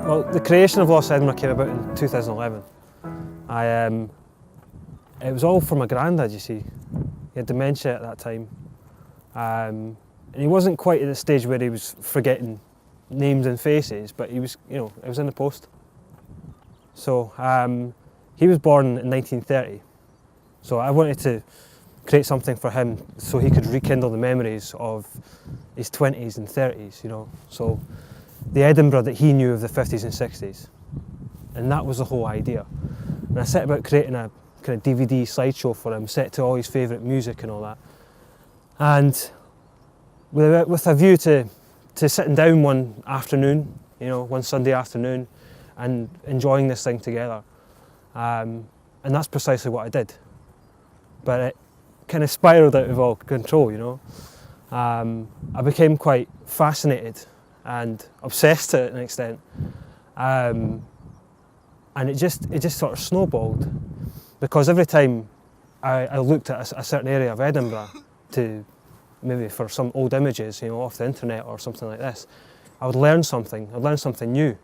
Well, the creation of Lost Edinburgh came about in 2011. It was all for my granddad, you see. He had dementia at that time. And he wasn't quite at the stage where he was forgetting names and faces, but he was, it was in the post. So he was born in 1930. So I wanted to create something for him so he could rekindle the memories of his 20s and 30s, So the Edinburgh that he knew of the 50s and 60s. And that was the whole idea. And I set about creating a kind of DVD slideshow for him, set to all his favourite music and all that. And with a view to sitting down one afternoon, one Sunday afternoon, and enjoying this thing together. And that's precisely what I did. But it kind of spiralled out of all control, I became quite fascinated and obsessed to an extent, and it just sort of snowballed, because every time I looked at a certain area of Edinburgh to maybe for some old images, off the internet or something like this, I would learn something. I'd learn something new.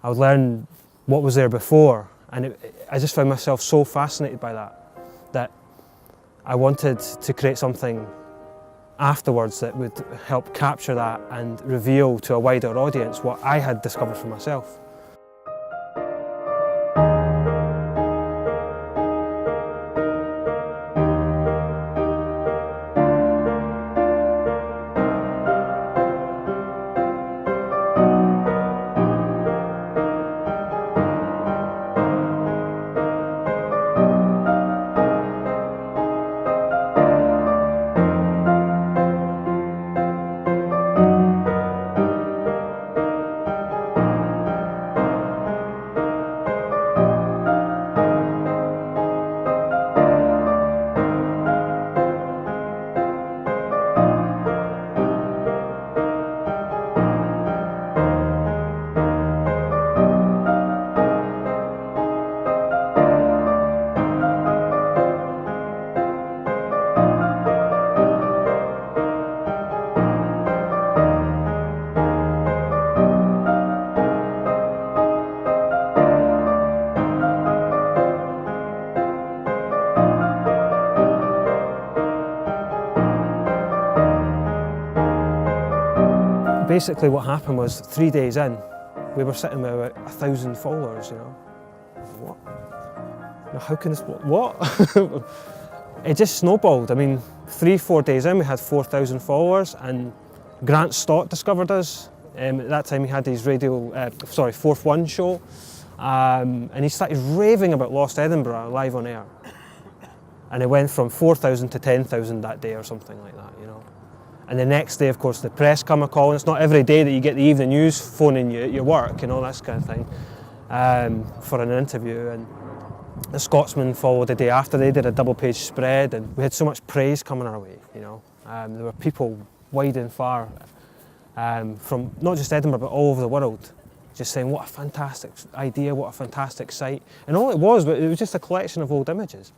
I would learn what was there before, and I just found myself so fascinated by that I wanted to create something afterwards that would help capture that and reveal to a wider audience what I had discovered for myself. Basically what happened was 3 days in, we were sitting with about 1,000 followers, What? How can this, what? It just snowballed. I mean, 3-4 days in we had 4,000 followers, and Grant Stott discovered us. At that time he had his Fourth One show, and he started raving about Lost Edinburgh live on air. And it went from 4,000 to 10,000 that day or something like that, And the next day, of course, the press come a call, and it's not every day that you get the evening news phoning you at your work, that kind of thing, for an interview. And the Scotsman followed the day after. They did a double-page spread, and we had so much praise coming our way, There were people wide and far, from not just Edinburgh, but all over the world, just saying, what a fantastic idea, what a fantastic site. And all it was just a collection of old images.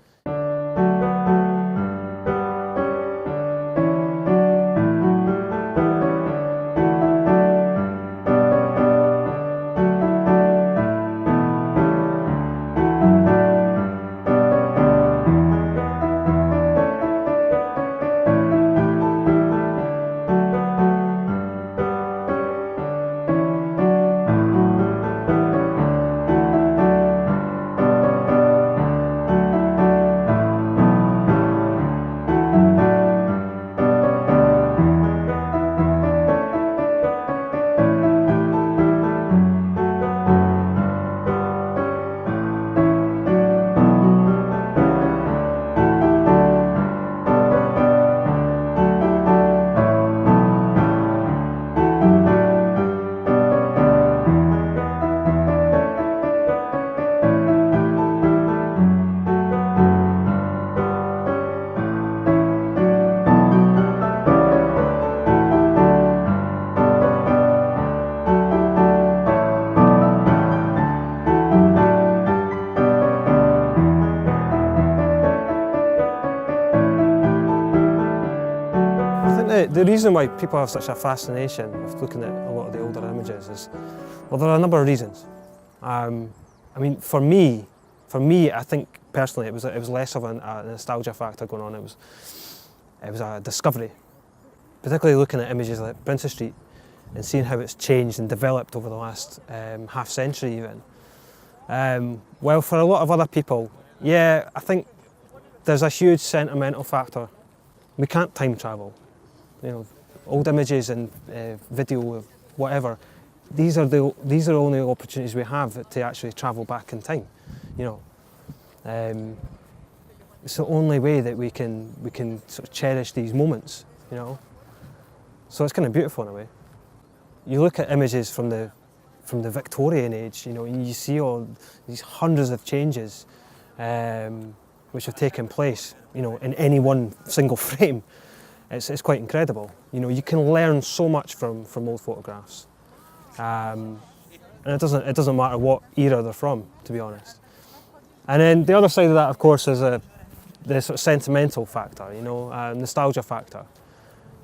the reason why people have such a fascination with looking at a lot of the older images is, well, there are a number of reasons. I mean, for me, I think personally it was less of a nostalgia factor going on. It was a discovery, particularly looking at images like Princess Street and seeing how it's changed and developed over the last half century even. Well, for a lot of other people, yeah, I think there's a huge sentimental factor. We can't time travel. You know, old images and video, whatever. These are the only opportunities we have to actually travel back in time. You know, it's the only way that we can sort of cherish these moments. You know, so it's kind of beautiful in a way. You look at images from the Victorian age, you know, and you see all these hundreds of changes which have taken place, you know, in any one single frame. It's quite incredible. You know, you can learn so much from old photographs, and it doesn't matter what era they're from, to be honest. And then the other side of that, of course, is the sort of sentimental factor, you know, nostalgia factor.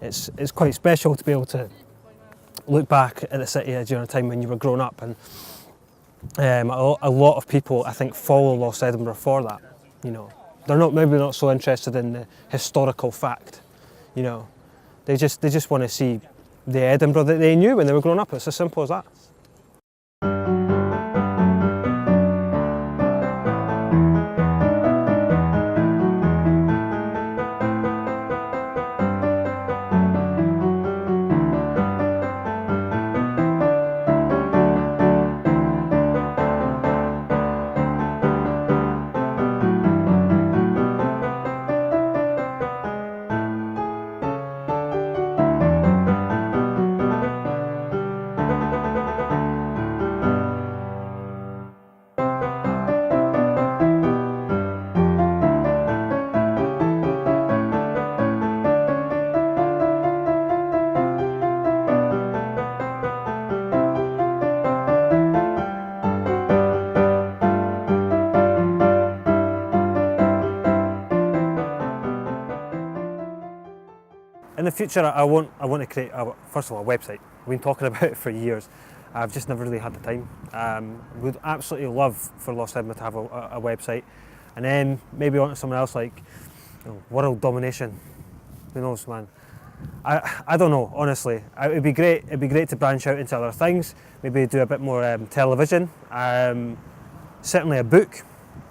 It's quite special to be able to look back at the city during a time when you were growing up, and a lot of people, I think, follow Lost Edinburgh for that. You know, they're maybe not so interested in the historical fact. You know, they just want to see the Edinburgh that they knew when they were growing up. It's as simple as that. In the future, I want to create, first of all, a website. I've been talking about it for years. I've just never really had the time. Would absolutely love for Lost Edinburgh to have a website, and then maybe on to something else like, you know, world domination. Who knows, man? I don't know, honestly. It'd be great. It'd be great to branch out into other things. Maybe do a bit more television. Certainly a book.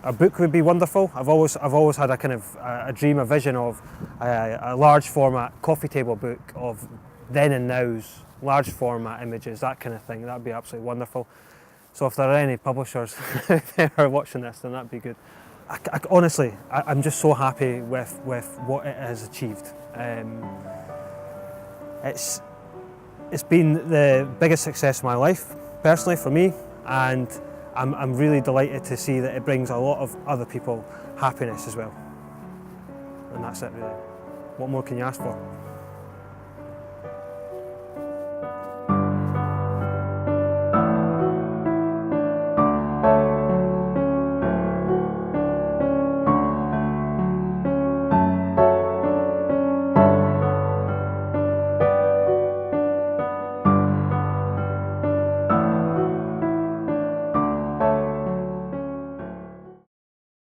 A book would be wonderful. I've always had a kind of a dream, a vision of a large format coffee table book of then and now's, large format images, that kind of thing. That'd be absolutely wonderful. So if there are any publishers that are watching this, then that'd be good. Honestly, I'm just so happy with what it has achieved. It's been the biggest success of my life, personally, for me, and I'm really delighted to see that it brings a lot of other people happiness as well. And that's it, really. What more can you ask for?